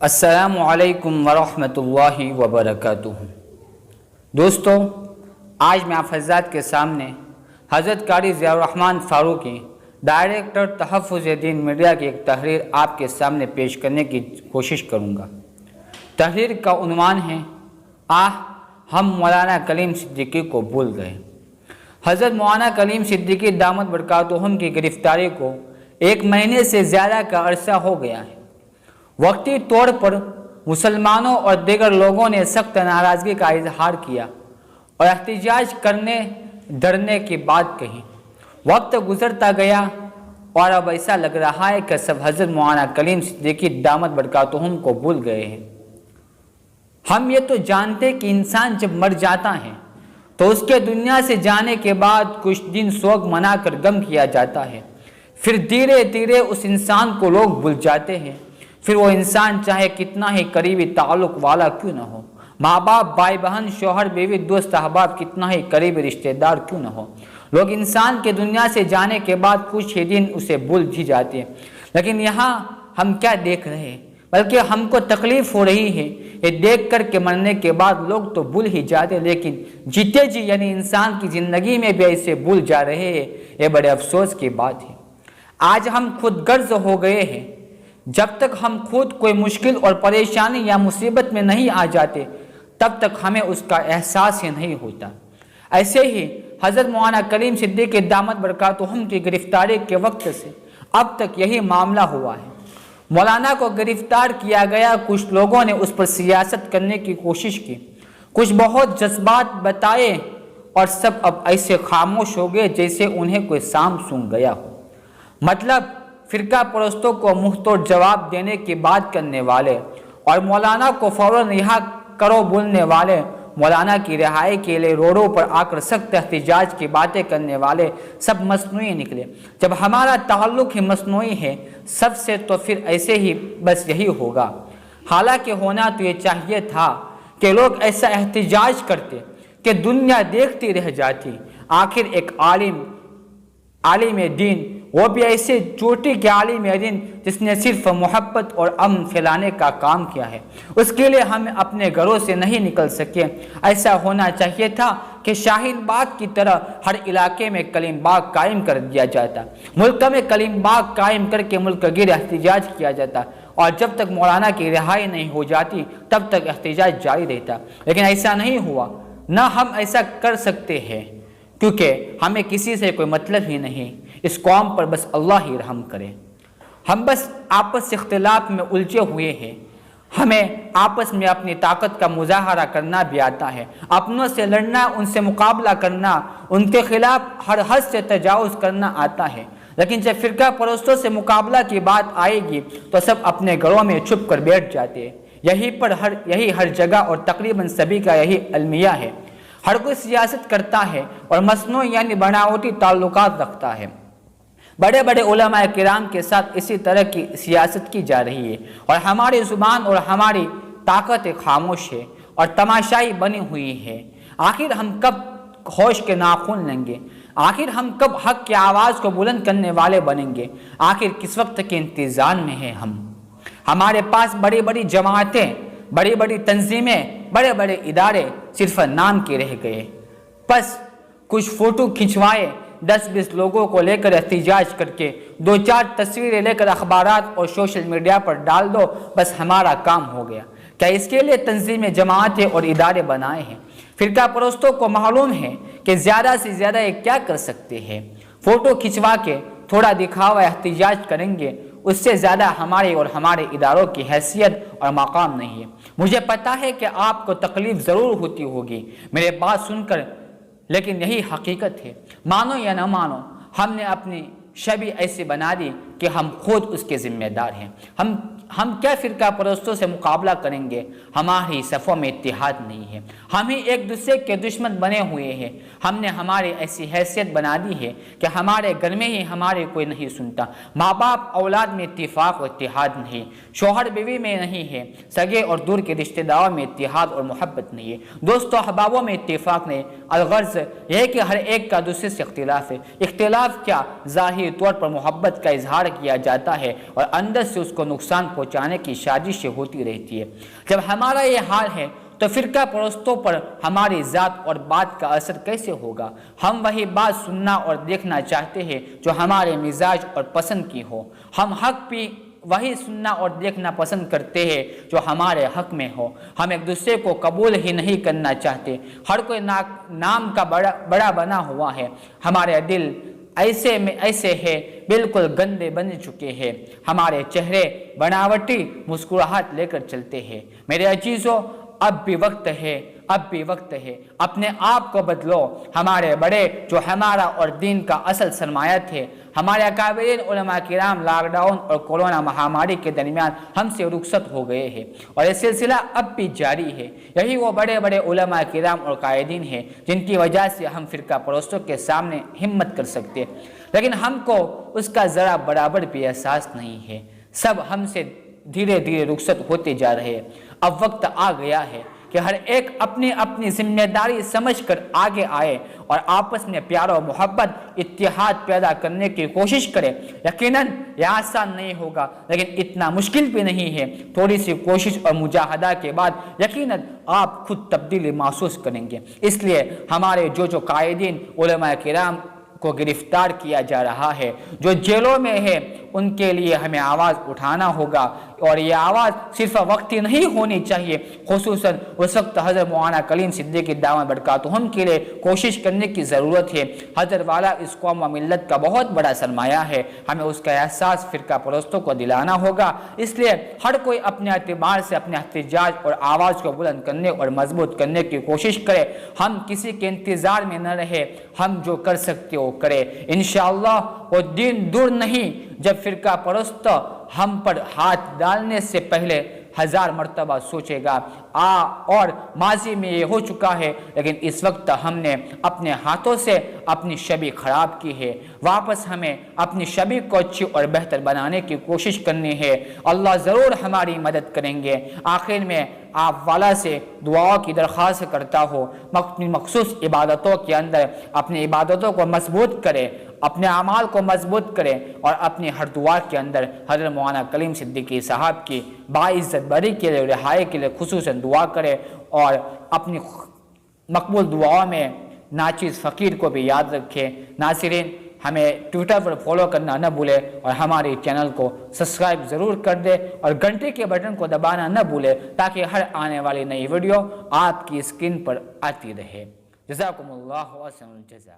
السلام علیکم ورحمۃ اللہ وبرکاتہ۔ دوستو، آج میں آپ حضرات کے سامنے حضرت قاری ضیاء الرحمن فاروقی ڈائریکٹر تحفظ دین میڈیا کی ایک تحریر آپ کے سامنے پیش کرنے کی کوشش کروں گا۔ تحریر کا عنوان ہے ہم مولانا کلیم صدیقی کو بھول گئے۔ حضرت مولانا کلیم صدیقی دامت برکاتہم کی گرفتاری کو 1 مہینے سے زیادہ کا عرصہ ہو گیا ہے۔ وقتی طور پر مسلمانوں اور دیگر لوگوں نے سخت ناراضگی کا اظہار کیا اور احتجاج کرنے ڈرنے کی بات کہی۔ وقت گزرتا گیا اور اب ایسا لگ رہا ہے کہ سب حضرت مولانا کلیم صدیقی دامت برکاتہم کو بھول گئے ہیں۔ ہم یہ تو جانتے کہ انسان جب مر جاتا ہے تو اس کے دنیا سے جانے کے بعد کچھ دن سوگ منا کر غم کیا جاتا ہے، پھر دھیرے دھیرے اس انسان کو لوگ بھول جاتے ہیں۔ پھر وہ انسان چاہے کتنا ہی قریبی تعلق والا کیوں نہ ہو، ماں باپ، بھائی بہن، شوہر بیوی، دوست احباب، کتنا ہی قریبی رشتہ دار کیوں نہ ہو، لوگ انسان کے دنیا سے جانے کے بعد کچھ ہی دن اسے بھول بھی جاتے ہیں۔ لیکن یہاں ہم کیا دیکھ رہے ہیں، بلکہ ہم کو تکلیف ہو رہی ہے یہ دیکھ کر کے مرنے کے بعد لوگ تو بھول ہی جاتے، لیکن جیتے جی یعنی انسان کی زندگی میں بھی ایسے بھول جا رہے ہیں۔ یہ بڑے افسوس کی بات ہے۔ آج ہم خود غرض ہو گئے ہیں۔ جب تک ہم خود کوئی مشکل اور پریشانی یا مصیبت میں نہیں آ جاتے تب تک ہمیں اس کا احساس ہی نہیں ہوتا۔ ایسے ہی حضرت مولانا کلیم صدیقی دامت برکاتہم کی گرفتاری کے وقت سے اب تک یہی معاملہ ہوا ہے۔ مولانا کو گرفتار کیا گیا، کچھ لوگوں نے اس پر سیاست کرنے کی کوشش کی، کچھ بہت جذبات بتائے اور سب اب ایسے خاموش ہو گئے جیسے انہیں کوئی سام سونگ گیا ہو۔ مطلب فرقہ پرستوں کو منہ توڑ جواب دینے کی بات کرنے والے اور مولانا کو فوراً رہا کرو بولنے والے، مولانا کی رہائی کے لیے روڈوں پر آ کر سخت احتجاج کی باتیں کرنے والے سب مصنوعی نکلے۔ جب ہمارا تعلق ہی مصنوعی ہے سب سے تو پھر ایسے ہی بس یہی ہوگا۔ حالانکہ ہونا تو یہ چاہیے تھا کہ لوگ ایسا احتجاج کرتے کہ دنیا دیکھتی رہ جاتی۔ آخر ایک عالم دین، وہ بھی ایسے چوٹی کے عالم دین جس نے صرف محبت اور امن پھیلانے کا کام کیا ہے، اس کے لیے ہم اپنے گھروں سے نہیں نکل سکے۔ ایسا ہونا چاہیے تھا کہ شاہین باغ کی طرح ہر علاقے میں کلیم باغ قائم کر دیا جاتا، ملک میں کلیم باغ قائم کر کے ملک گیر احتجاج کیا جاتا، اور جب تک مولانا کی رہائی نہیں ہو جاتی تب تک احتجاج جاری رہتا۔ لیکن ایسا نہیں ہوا، نہ ہم ایسا کر سکتے ہیں، کیونکہ ہمیں کسی سے کوئی مطلب ہی نہیں۔ اس قوم پر بس اللہ ہی رحم کرے۔ ہم بس آپس اختلاف میں الجھے ہوئے ہیں۔ ہمیں آپس میں اپنی طاقت کا مظاہرہ کرنا بھی آتا ہے، اپنوں سے لڑنا، ان سے مقابلہ کرنا، ان کے خلاف ہر حد سے تجاوز کرنا آتا ہے۔ لیکن جب فرقہ پرستوں سے مقابلہ کی بات آئے گی تو سب اپنے گھروں میں چھپ کر بیٹھ جاتے ہیں۔ یہی ہر جگہ اور تقریباً سبھی کا یہی المیہ ہے۔ ہر کوئی سیاست کرتا ہے اور مصنوعی یعنی بناوٹی تعلقات رکھتا ہے۔ بڑے بڑے علماء کرام کے ساتھ اسی طرح کی سیاست کی جا رہی ہے، اور ہماری زبان اور ہماری طاقت خاموش ہے اور تماشائی بنی ہوئی ہے۔ آخر ہم کب ہوش کے ناخن لیں گے؟ آخر ہم کب حق کی آواز کو بلند کرنے والے بنیں گے؟ آخر کس وقت کے انتظار میں ہیں ہم؟ ہمارے پاس بڑی بڑی جماعتیں، بڑی بڑی تنظیمیں، بڑے بڑے ادارے صرف نام کے رہ گئے۔ بس کچھ فوٹو کھنچوائے، 10-20 لوگوں کو لے کر احتجاج کر کے 2-4 تصویریں لے کر اخبارات اور سوشل میڈیا پر ڈال دو، بس ہمارا کام ہو گیا۔ کیا اس کے لیے تنظیمیں، جماعتیں اور ادارے بنائے ہیں؟ فرقہ پرستوں کو معلوم ہے کہ زیادہ سے زیادہ یہ کیا کر سکتے ہیں، فوٹو کھنچوا کے تھوڑا دکھاوا احتجاج کریں گے، اس سے زیادہ ہمارے اور ہمارے اداروں کی حیثیت اور مقام نہیں ہے۔ مجھے پتا ہے کہ آپ کو تکلیف ضرور ہوتی ہوگی میرے بات سن کر، لیکن یہی حقیقت ہے۔ مانو یا نہ مانو، ہم نے اپنی شبیہ ایسی بنا دی کہ ہم خود اس کے ذمہ دار ہیں۔ ہم کیا فرقہ پرستوں سے مقابلہ کریں گے؟ ہماری صفوں میں اتحاد نہیں ہے، ہم ہی ایک دوسرے کے دشمن بنے ہوئے ہیں۔ ہم نے ہماری ایسی حیثیت بنا دی ہے کہ ہمارے گھر میں ہی ہمارے کوئی نہیں سنتا، ماں باپ اولاد میں اتفاق اور اتحاد نہیں، شوہر بیوی میں نہیں ہے، سگے اور دور کے رشتہ داروں میں اتحاد اور محبت نہیں ہے، دوستوں احبابوں میں اتفاق نہیں۔ الغرض یہ ہے کہ ہر ایک کا دوسرے سے اختلاف ہے۔ اختلاف کیا، ظاہری طور پر محبت کا اظہار کیا جاتا ہے اور اندر سے اس کو نقصان پہنچانے کی سازشیں ہوتی رہتی ہے۔ جب ہمارا یہ حال ہے تو فرقہ پرستوں پر ہماری ذات اور بات کا اثر کیسے ہوگا؟ ہم وہی بات سننا اور دیکھنا چاہتے ہیں جو ہمارے مزاج اور پسند کی ہو۔ ہم حق بھی وہی سننا اور دیکھنا پسند کرتے ہیں جو ہمارے حق میں ہو۔ ہم ایک دوسرے کو قبول ہی نہیں کرنا چاہتے۔ ہر کوئی نام کا بڑا بنا ہوا ہے۔ ہمارے دل ایسے ہیں، بالکل گندے بن چکے ہیں۔ ہمارے چہرے بناوٹی مسکراہٹ لے کر چلتے ہیں۔ میرے عزیزو، اب بھی وقت ہے، اپنے آپ کو بدلو۔ ہمارے بڑے جو ہمارا اور دین کا اصل سرمایہ تھے، ہمارے اکابرین علماء کرام لاک ڈاؤن اور کورونا مہاماری کے درمیان ہم سے رخصت ہو گئے ہیں، اور یہ سلسلہ اب بھی جاری ہے۔ یہی وہ بڑے بڑے علماء کرام اور قائدین ہیں جن کی وجہ سے ہم فرقہ پرستوں کے سامنے ہمت کر سکتے، لیکن ہم کو اس کا ذرا برابر بھی احساس نہیں ہے۔ سب ہم سے دھیرے دھیرے رخصت ہوتے جا رہے ہیں۔ اب وقت آ گیا ہے کہ ہر ایک اپنی اپنی ذمہ داری سمجھ کر آگے آئے اور آپس میں پیار و محبت، اتحاد پیدا کرنے کی کوشش کرے۔ یقیناً یہ آسان نہیں ہوگا، لیکن اتنا مشکل بھی نہیں ہے۔ تھوڑی سی کوشش اور مجاہدہ کے بعد یقیناً آپ خود تبدیلی محسوس کریں گے۔ اس لیے ہمارے جو قائدین علماء کرام کو گرفتار کیا جا رہا ہے، جو جیلوں میں ہے، ان کے لیے ہمیں آواز اٹھانا ہوگا، اور یہ آواز صرف وقتی نہیں ہونی چاہیے۔ خصوصاً اس وقت حضرت مولانا کلیم صدیقی دامت برکاتہم کے لیے کوشش کرنے کی ضرورت ہے۔ حضرت والا اس قوم و ملت کا بہت بڑا سرمایہ ہے، ہمیں اس کا احساس فرقہ پرستوں کو دلانا ہوگا۔ اس لیے ہر کوئی اپنے اعتبار سے اپنے احتجاج اور آواز کو بلند کرنے اور مضبوط کرنے کی کوشش کرے۔ ہم کسی کے انتظار میں نہ رہے، ہم جو کر سکتے وہ کرے۔ انشاءاللہ وہ دن دور نہیں جب فرقہ پرست ہم پر ہاتھ ڈالنے سے پہلے 1000 مرتبہ سوچے گا۔ اور ماضی میں یہ ہو چکا ہے، لیکن اس وقت ہم نے اپنے ہاتھوں سے اپنی شبیہ خراب کی ہے۔ واپس ہمیں اپنی شبیہ کو اچھی اور بہتر بنانے کی کوشش کرنی ہے۔ اللہ ضرور ہماری مدد کریں گے۔ آخر میں آپ والا سے دعاؤں کی درخواست کرتا ہوں، اپنی مخصوص عبادتوں کے اندر اپنی عبادتوں کو مضبوط کرے، اپنے اعمال کو مضبوط کرے، اور اپنی ہر دعا کے اندر حضرت مولانا کلیم صدیقی صاحب کی باعزت بری کے لیے، رہائی کے لیے خصوصاً دعا کرے، اور اپنی مقبول دعاؤں میں ناچیز فقیر کو بھی یاد رکھے۔ ناظرین، ہمیں ٹویٹر پر فالو کرنا نہ بھولے، اور ہمارے چینل کو سبسکرائب ضرور کر دے، اور گھنٹی کے بٹن کو دبانا نہ بھولے تاکہ ہر آنے والی نئی ویڈیو آپ کی اسکرین پر آتی رہے۔ جزاکم اللہ خیر الجزا۔